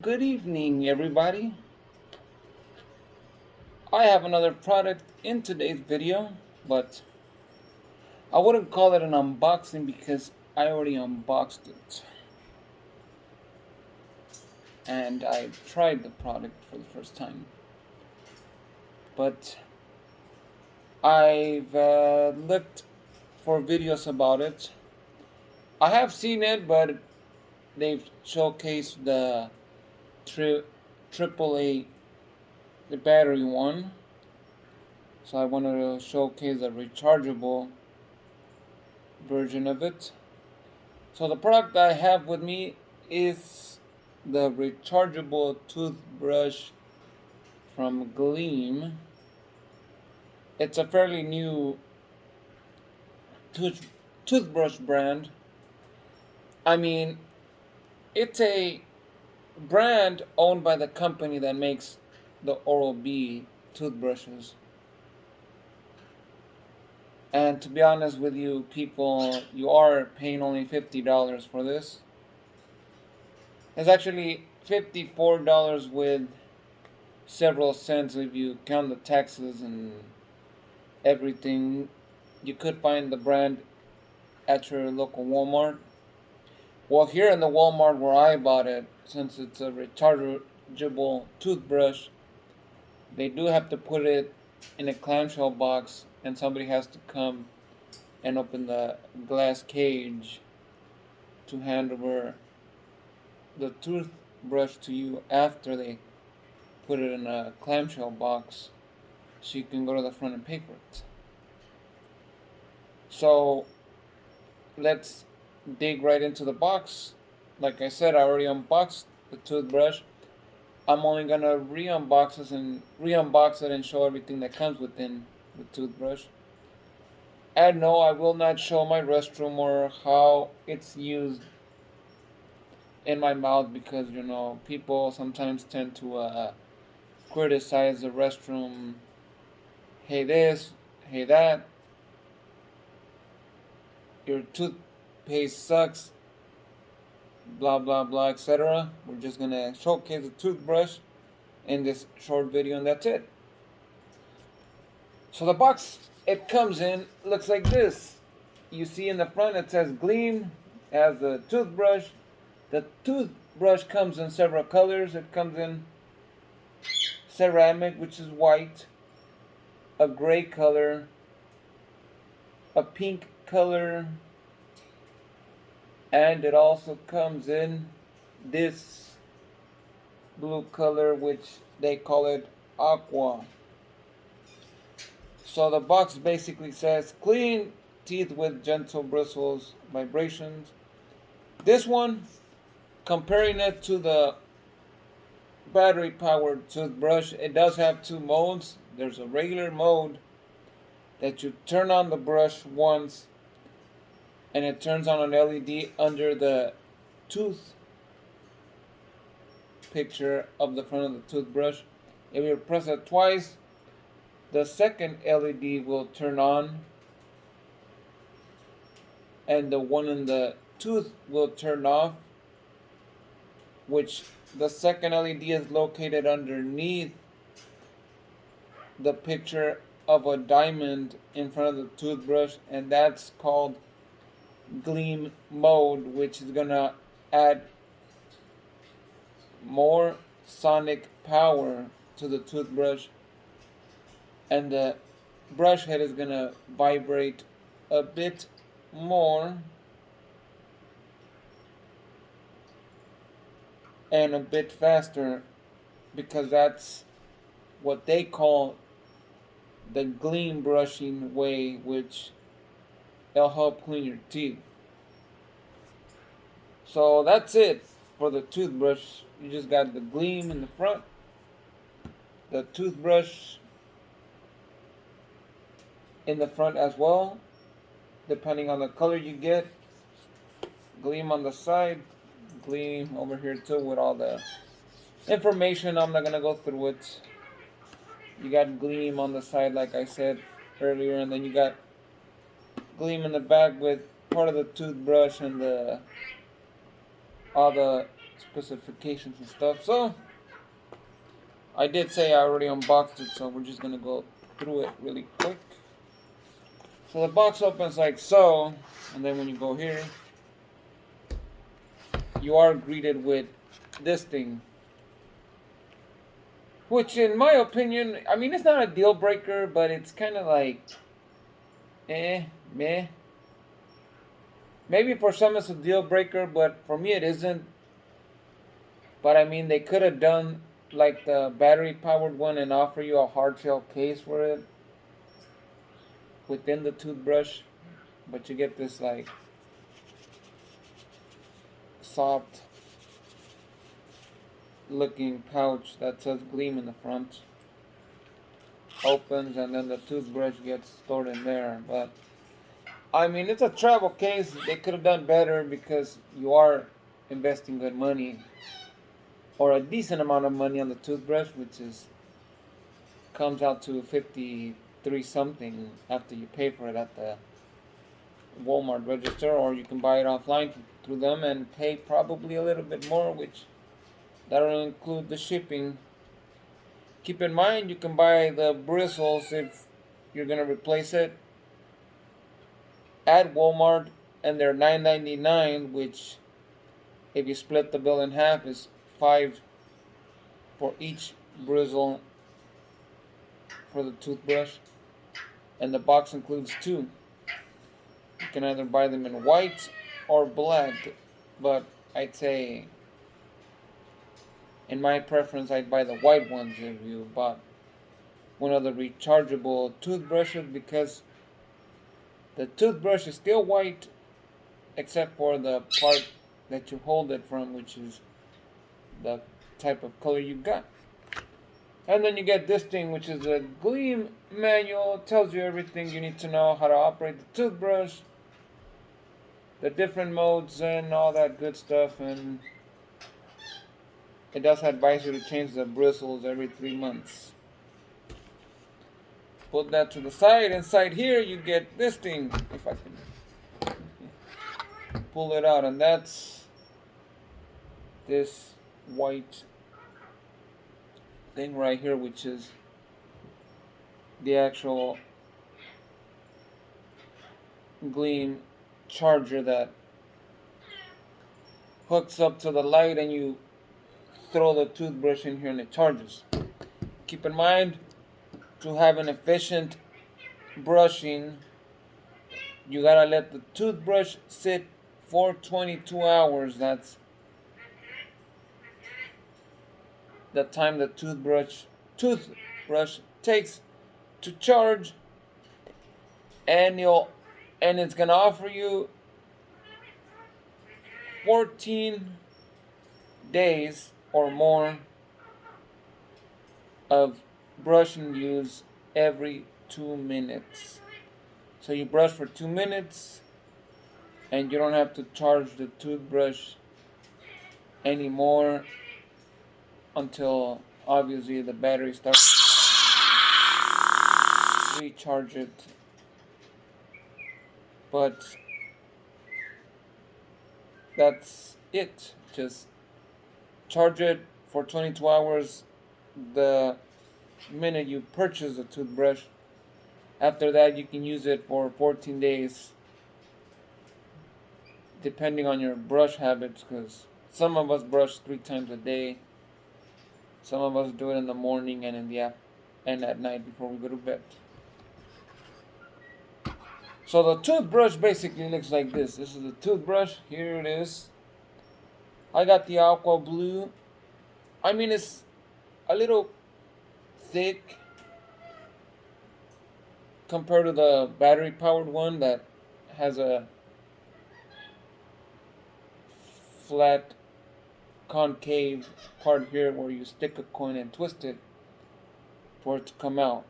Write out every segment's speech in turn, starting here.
Good evening, everybody. I have another product in today's video, but I wouldn't call it an unboxing because I already unboxed it. And I tried the product for the first time. But I've looked for videos about it. I have seen it, but they've showcased the AAA, the battery one. So I wanted to showcase a rechargeable version of it. So the product I have with me is the rechargeable toothbrush from Gleam. It's a fairly new toothbrush brand. I mean, it's a brand owned by the company that makes the Oral-B toothbrushes. And to be honest with you, people, you are paying only $50 for this. It's actually $54 with several cents if you count the taxes and everything. You could find the brand at your local Walmart. Well, here in the Walmart where I bought it, since it's a rechargeable toothbrush, they do have to put it in a clamshell box, and somebody has to come and open the glass cage to hand over the toothbrush to you after they put it in a clamshell box so you can go to the front and pay for it. So let's dig right into the box. Like I said, I already unboxed the toothbrush. I'm only gonna re-unbox it and show everything that comes within the toothbrush. And no, I will not show my restroom or how it's used in my mouth because people sometimes tend to criticize the restroom. Hey this, hey that. Your toothpaste sucks. Blah blah blah, etc. We're just gonna showcase the toothbrush in this short video, and that's it. So the box it comes in looks like this. You see in the front it says Gleam as the toothbrush. The toothbrush comes in several colors. It comes in ceramic, which is white, a gray color, a pink color, and it also comes in this blue color, which they call it aqua. So the box basically says clean teeth with gentle bristles vibrations. This one, comparing it to the battery powered toothbrush, it does have two modes. There's a regular mode that you turn on the brush once and it turns on an LED under the tooth picture of the front of the toothbrush. If you press it twice, the second LED will turn on and the one in the tooth will turn off, which the second LED is located underneath the picture of a diamond in front of the toothbrush, and that's called gleam mode, which is gonna add more sonic power to the toothbrush, and the brush head is gonna vibrate a bit more and a bit faster because that's what they call the gleam brushing way, which it'll help clean your teeth. So that's it for the toothbrush. You just got the gleam in the front, the toothbrush in the front as well, depending on the color you get. Gleam on the side, gleam over here too with all the information. I'm not gonna go through it. You got gleam on the side like I said earlier, and then you got gleam in the back with part of the toothbrush and all the specifications and stuff. So I did say I already unboxed it, so we're just gonna go through it really quick. So the box opens like so, and then when you go here, you are greeted with this thing, which in my opinion, I mean, it's not a deal breaker, but it's kind of like meh. Maybe for some it's a deal breaker, but for me it isn't. But I mean, they could have done like the battery powered one and offer you a hard shell case for it within the toothbrush, but you get this like soft looking pouch that says Gleam in the front. Opens and then the toothbrush gets stored in there. But I mean, it's a travel case. They could have done better because you are investing good money or a decent amount of money on the toothbrush, which is comes out to 53 something after you pay for it at the Walmart register, or you can buy it offline through them and pay probably a little bit more, which that'll include the shipping. Keep in mind you can buy the bristles if you're gonna replace it at Walmart, and they're $9.99, which if you split the bill in half is $5 for each bristle for the toothbrush, and the box includes 2. You can either buy them in white or black, but I'd say, in my preference, I'd buy the white ones if you bought one of the rechargeable toothbrushes, because the toothbrush is still white except for the part that you hold it from, which is the type of color you got. And then you get this thing, which is a Gleam manual. It tells you everything you need to know, how to operate the toothbrush, the different modes, and all that good stuff. And it does advise you to change the bristles every 3 months. Put that to the side. Inside here, you get this thing, if I can pull it out, and that's this white thing right here, which is the actual Gleam charger that hooks up to the light, and you throw the toothbrush in here and it charges. Keep in mind, to have an efficient brushing, you gotta let the toothbrush sit for 22 hours. That's the time the toothbrush takes to charge, and it's gonna offer you 14 days or more of brushing use every 2 minutes. So you brush for 2 minutes and you don't have to charge the toothbrush anymore until obviously the battery starts to recharge it. But that's it. Just charge it for 22 hours the minute you purchase the toothbrush. After that, you can use it for 14 days, depending on your brush habits, because some of us brush 3 times a day. Some of us do it in the morning and and at night before we go to bed. So the toothbrush basically looks like this. This is the toothbrush. Here it is. I got the aqua blue. I mean, it's a little thick compared to the battery powered one that has a flat concave part here where you stick a coin and twist it for it to come out.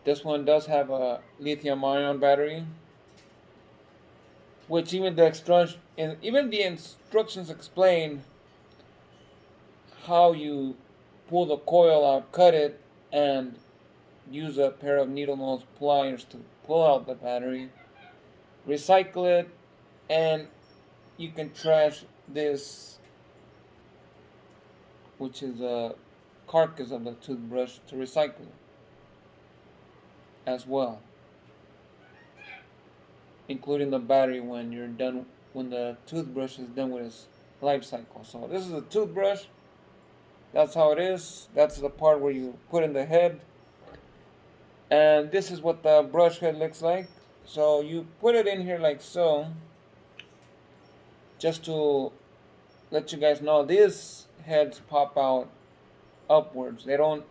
This one does have a lithium ion battery, which even the instructions explain how you pull the coil out, cut it, and use a pair of needle nose pliers to pull out the battery, recycle it, and you can trash this which is a carcass of the toothbrush, to recycle it as well, including the battery when you're done, when the toothbrush is done with its life cycle. So this is a toothbrush. That's how it is. That's the part where you put in the head. And this is what the brush head looks like. So you put it in here like so. Just to let you guys know, these heads pop out upwards. They don't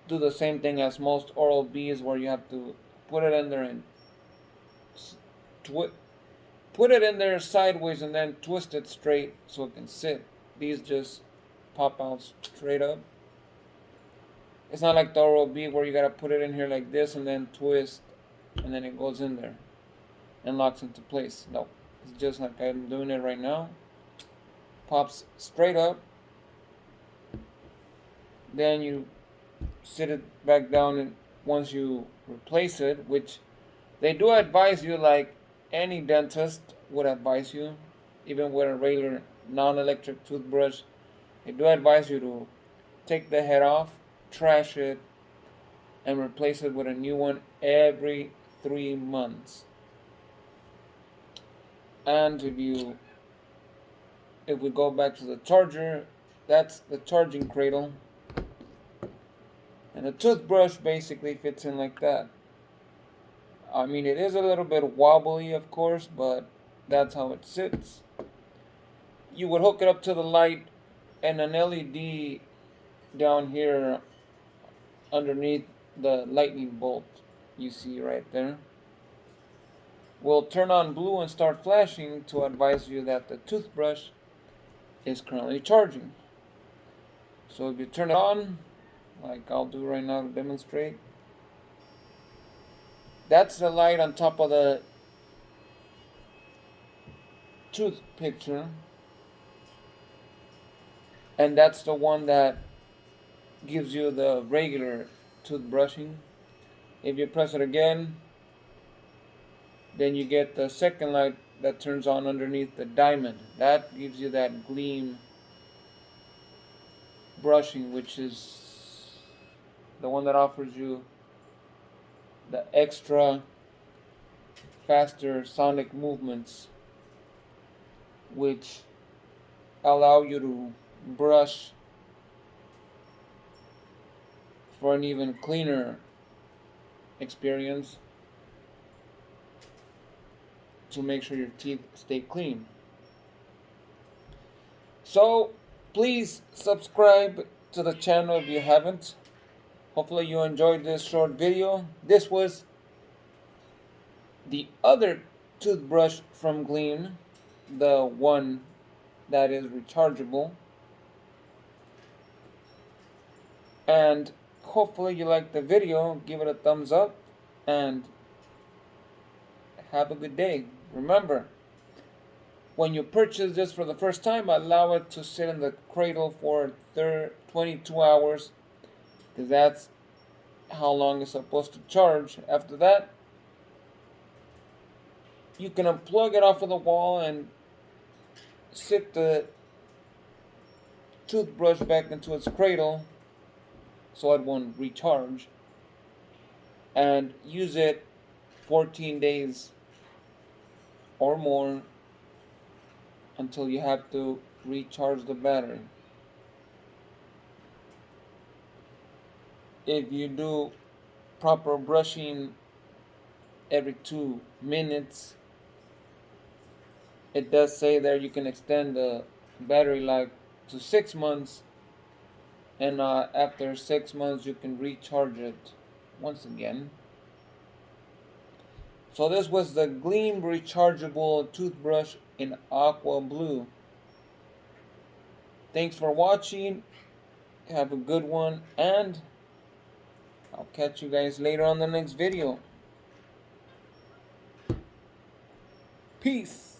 do the same thing as most Oral-B's where you have to put it in there and put it in there sideways and then twist it straight so it can sit. These just pop out straight up. It's not like the Oral-B where you gotta put it in here like this and then twist and then it goes in there and locks into place. No, it's just like I'm doing it right now. Pops straight up. Then you sit it back down, and once you replace it, which they do advise you, like any dentist would advise you, even with a regular non-electric toothbrush, they do advise you to take the head off, trash it, and replace it with a new one every 3 months. And if we go back to the charger, that's the charging cradle. And the toothbrush basically fits in like that. I mean, it is a little bit wobbly, of course, but that's how it sits. You would hook it up to the light, and an LED down here underneath the lightning bolt you see right there will turn on blue and start flashing to advise you that the toothbrush is currently charging. So if you turn it on, like I'll do right now to demonstrate, that's the light on top of the tooth picture, and that's the one that gives you the regular toothbrushing. If you press it again, then you get the second light that turns on underneath the diamond. That gives you that gleam brushing, which is the one that offers you the extra faster sonic movements, which allow you to brush for an even cleaner experience, to make sure your teeth stay clean. So please subscribe to the channel if you haven't. Hopefully you enjoyed this short video. This was the other toothbrush from Gleam, the one that is rechargeable. And hopefully you liked the video. Give it a thumbs up and have a good day. Remember, when you purchase this for the first time, allow it to sit in the cradle for 22 hours, because that's how long it's supposed to charge. After that, you can unplug it off of the wall and sit the toothbrush back into its cradle so it won't recharge, and use it 14 days or more until you have to recharge the battery. If you do proper brushing every 2 minutes, it does say there you can extend the battery life to 6 months, and after 6 months you can recharge it once again. So this was the Gleam rechargeable toothbrush in aqua blue. Thanks for watching. Have a good one, and I'll catch you guys later on the next video. Peace.